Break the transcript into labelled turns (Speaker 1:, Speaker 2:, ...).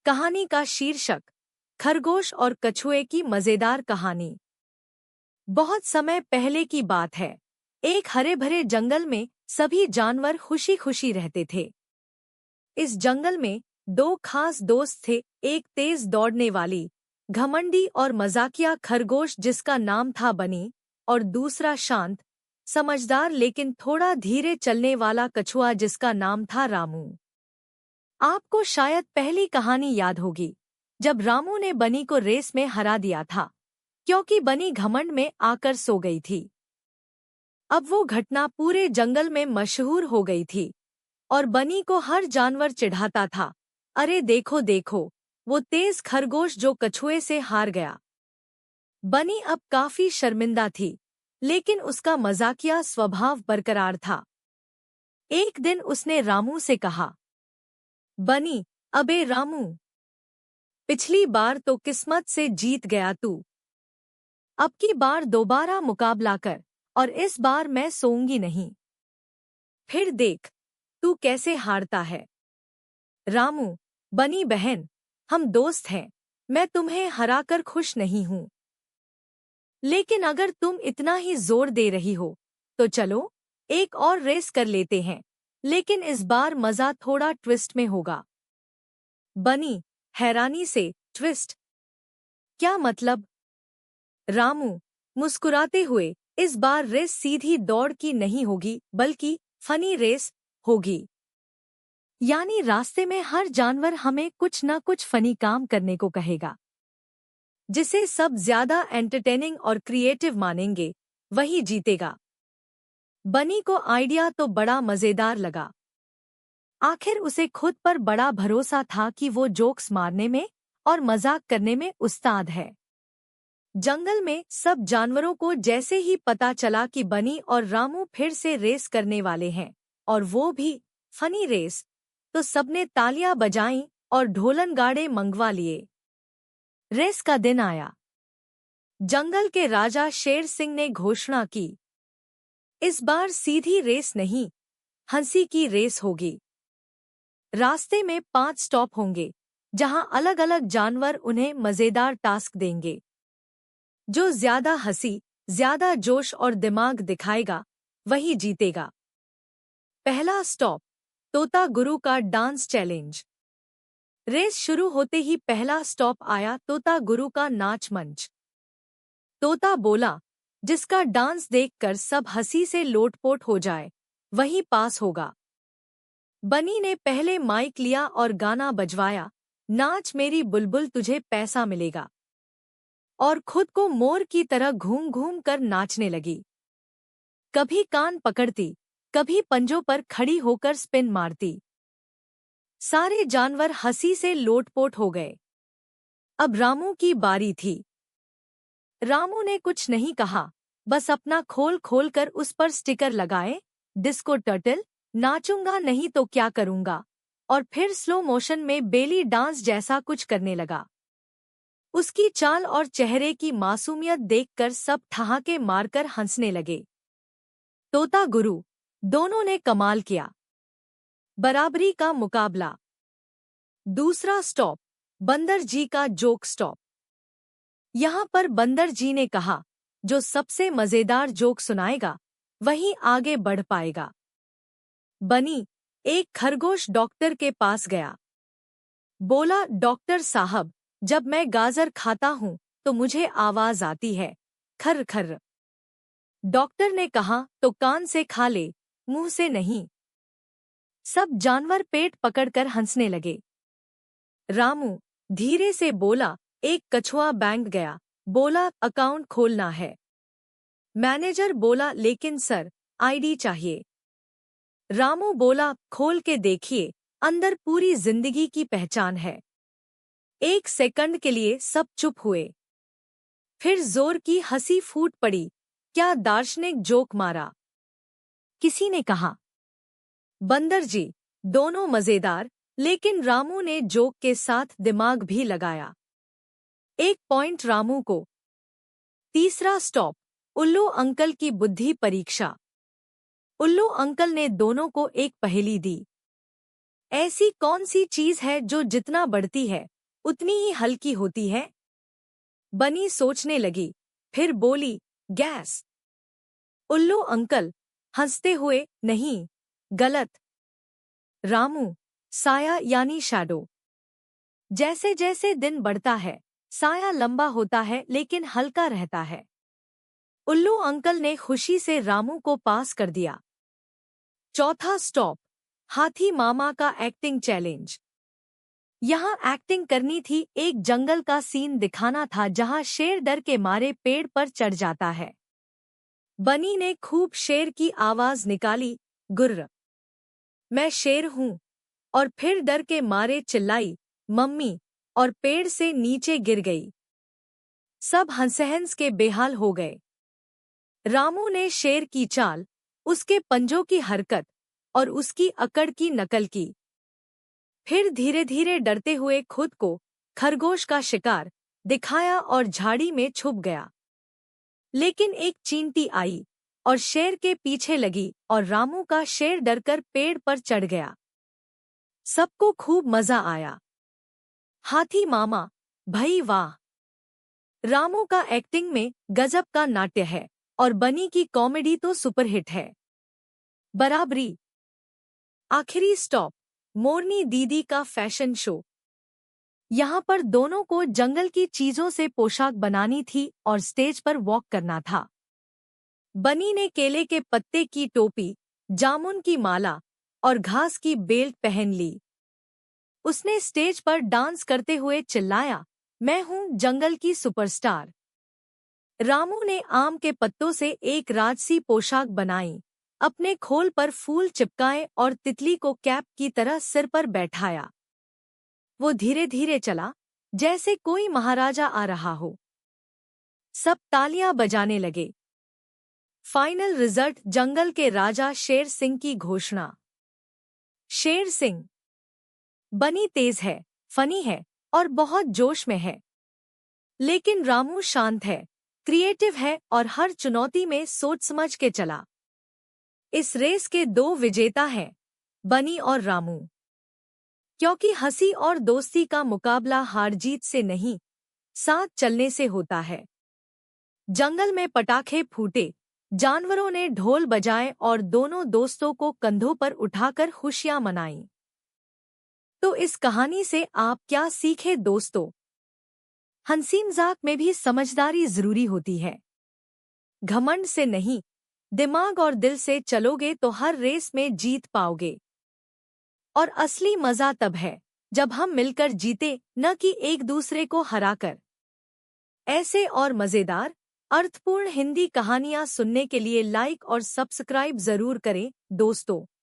Speaker 1: कहानी का शीर्षक खरगोश और कछुए की मजेदार कहानी। बहुत समय पहले की बात है। एक हरे भरे जंगल में सभी जानवर खुशी खुशी रहते थे। इस जंगल में दो खास दोस्त थे, एक तेज दौड़ने वाली घमंडी और मजाकिया खरगोश जिसका नाम था बनी, और दूसरा शांत समझदार लेकिन थोड़ा धीरे चलने वाला कछुआ जिसका नाम था रामू। आपको शायद पहली कहानी याद होगी, जब रामू ने बनी को रेस में हरा दिया था क्योंकि बनी घमंड में आकर सो गई थी। अब वो घटना पूरे जंगल में मशहूर हो गई थी और बनी को हर जानवर चिढ़ाता था, अरे देखो देखो, वो तेज खरगोश जो कछुए से हार गया। बनी अब काफी शर्मिंदा थी, लेकिन उसका मजाकिया स्वभाव बरकरार था। एक दिन उसने रामू से कहा, बनी, अबे रामू, पिछली बार तो किस्मत से जीत गया तू। अब की बार दोबारा मुकाबला कर और इस बार मैं सोऊंगी नहीं। फिर देख तू कैसे हारता है। रामू, बनी बहन, हम दोस्त हैं, मैं तुम्हें हराकर खुश नहीं हूं। लेकिन अगर तुम इतना ही जोर दे रही हो तो चलो एक और रेस कर लेते हैं, लेकिन इस बार मजा थोड़ा ट्विस्ट में होगा। बनी हैरानी से, ट्विस्ट? क्या मतलब? रामू मुस्कुराते हुए, इस बार रेस सीधी दौड़ की नहीं होगी बल्कि फनी रेस होगी। यानी रास्ते में हर जानवर हमें कुछ न कुछ फनी काम करने को कहेगा, जिसे सब ज्यादा एंटरटेनिंग और क्रिएटिव मानेंगे वही जीतेगा। बनी को आइडिया तो बड़ा मजेदार लगा। आखिर उसे खुद पर बड़ा भरोसा था कि वो जोक्स मारने में और मजाक करने में उस्ताद है। जंगल में सब जानवरों को जैसे ही पता चला कि बनी और रामू फिर से रेस करने वाले हैं, और वो भी फनी रेस, तो सबने तालियां बजाईं और ढोलन गाड़े मंगवा लिए। रेस का दिन आया। जंगल के राजा शेर सिंह ने घोषणा की, इस बार सीधी रेस नहीं, हंसी की रेस होगी। रास्ते में 5 स्टॉप होंगे, जहां अलग अलग जानवर उन्हें मजेदार टास्क देंगे। जो ज्यादा हंसी, ज्यादा जोश और दिमाग दिखाएगा वही जीतेगा। पहला स्टॉप, तोता गुरु का डांस चैलेंज। रेस शुरू होते ही पहला स्टॉप आया, तोता गुरु का नाच मंच। तोता बोला, जिसका डांस देखकर सब हंसी से लोटपोट हो जाए वही पास होगा। बनी ने पहले माइक लिया और गाना बजवाया, नाच मेरी बुलबुल तुझे पैसा मिलेगा, और खुद को मोर की तरह घूम घूम कर नाचने लगी। कभी कान पकड़ती, कभी पंजों पर खड़ी होकर स्पिन मारती। सारे जानवर हंसी से लोटपोट हो गए। अब रामू की बारी थी। रामू ने कुछ नहीं कहा, बस अपना खोल खोल कर उस पर स्टिकर लगाए, डिस्को टर्टल, नाचूंगा नहीं तो क्या करूंगा, और फिर स्लो मोशन में बेली डांस जैसा कुछ करने लगा। उसकी चाल और चेहरे की मासूमियत देखकर सब ठहाके मारकर हंसने लगे। तोता गुरु, दोनों ने कमाल किया। बराबरी का मुकाबला। दूसरा स्टॉप, बंदर जी का जोक स्टॉप। यहाँ पर बंदर जी ने कहा, जो सबसे मजेदार जोक सुनाएगा वही आगे बढ़ पाएगा। बनी, एक खरगोश डॉक्टर के पास गया। बोला, डॉक्टर साहब, जब मैं गाजर खाता हूँ तो मुझे आवाज आती है, खर्र खर्र। डॉक्टर ने कहा, तो कान से खा ले, मुंह से नहीं। सब जानवर पेट पकड़कर हंसने लगे। रामू धीरे से बोला, एक कछुआ बैंक गया, बोला अकाउंट खोलना है। मैनेजर बोला, लेकिन सर आईडी चाहिए। रामू बोला, खोल के देखिए, अंदर पूरी जिंदगी की पहचान है। 1 सेकंड के लिए सब चुप हुए। फिर जोर की हंसी फूट पड़ी। क्या दार्शनिक जोक मारा। किसी ने कहा, बंदर जी, दोनों मजेदार, लेकिन रामू ने जोक के साथ दिमाग भी लगाया। 1 पॉइंट रामू को। तीसरा स्टॉप, उल्लू अंकल की बुद्धि परीक्षा। उल्लू अंकल ने दोनों को एक पहेली दी। ऐसी कौन सी चीज है जो जितना बढ़ती है उतनी ही हल्की होती है। बनी सोचने लगी, फिर बोली, गैस। उल्लू अंकल हंसते हुए, नहीं, गलत। रामू, साया यानी शैडो। जैसे जैसे दिन बढ़ता है, साया लंबा होता है लेकिन हल्का रहता है। उल्लू अंकल ने खुशी से रामू को पास कर दिया। चौथा स्टॉप, हाथी मामा का एक्टिंग चैलेंज। यहाँ एक्टिंग करनी थी, एक जंगल का सीन दिखाना था जहाँ शेर डर के मारे पेड़ पर चढ़ जाता है। बनी ने खूब शेर की आवाज निकाली, गुर्र, मैं शेर हूँ। और फिर डर के मारे चिल्लाई, मम्मी, और पेड़ से नीचे गिर गई। सब हंस के बेहाल हो गए। रामू ने शेर की चाल, उसके पंजों की हरकत और उसकी अकड़ की नकल की। फिर धीरे धीरे डरते हुए खुद को खरगोश का शिकार दिखाया और झाड़ी में छुप गया। लेकिन एक चींटी आई और शेर के पीछे लगी और रामू का शेर डरकर पेड़ पर चढ़ गया। सबको खूब मजा आया। हाथी मामा, भई वाह! रामू का एक्टिंग में गजब का नाट्य है और बनी की कॉमेडी तो सुपरहिट है। बराबरी। आखिरी स्टॉप, मोरनी दीदी का फैशन शो। यहाँ पर दोनों को जंगल की चीजों से पोशाक बनानी थी और स्टेज पर वॉक करना था। बनी ने केले के पत्ते की टोपी, जामुन की माला और घास की बेल्ट पहन ली। उसने स्टेज पर डांस करते हुए चिल्लाया, मैं हूँ जंगल की सुपरस्टार। रामू ने आम के पत्तों से एक राजसी पोशाक बनाई, अपने खोल पर फूल चिपकाए और तितली को कैप की तरह सिर पर बैठाया। वो धीरे धीरे चला, जैसे कोई महाराजा आ रहा हो। सब तालियां बजाने लगे। फाइनल रिजल्ट, जंगल के राजा शेर सिंह की घोषणा। शेर सिंह। बनी तेज है, फनी है और बहुत जोश में है। लेकिन रामू शांत है, क्रिएटिव है और हर चुनौती में सोच समझ के चला। इस रेस के दो विजेता हैं, बनी और रामू। क्योंकि हंसी और दोस्ती का मुकाबला हार जीत से नहीं, साथ चलने से होता है। जंगल में पटाखे फूटे, जानवरों ने ढोल बजाए और दोनों दोस्तों को कंधों पर उठाकर खुशियां मनाईं। तो इस कहानी से आप क्या सीखे दोस्तों? हंसी मजाक में भी समझदारी जरूरी होती है। घमंड से नहीं, दिमाग और दिल से चलोगे तो हर रेस में जीत पाओगे। और असली मजा तब है जब हम मिलकर जीते, न कि एक दूसरे को हराकर। ऐसे और मजेदार, अर्थपूर्ण हिंदी कहानियां सुनने के लिए लाइक और सब्सक्राइब जरूर करें दोस्तों।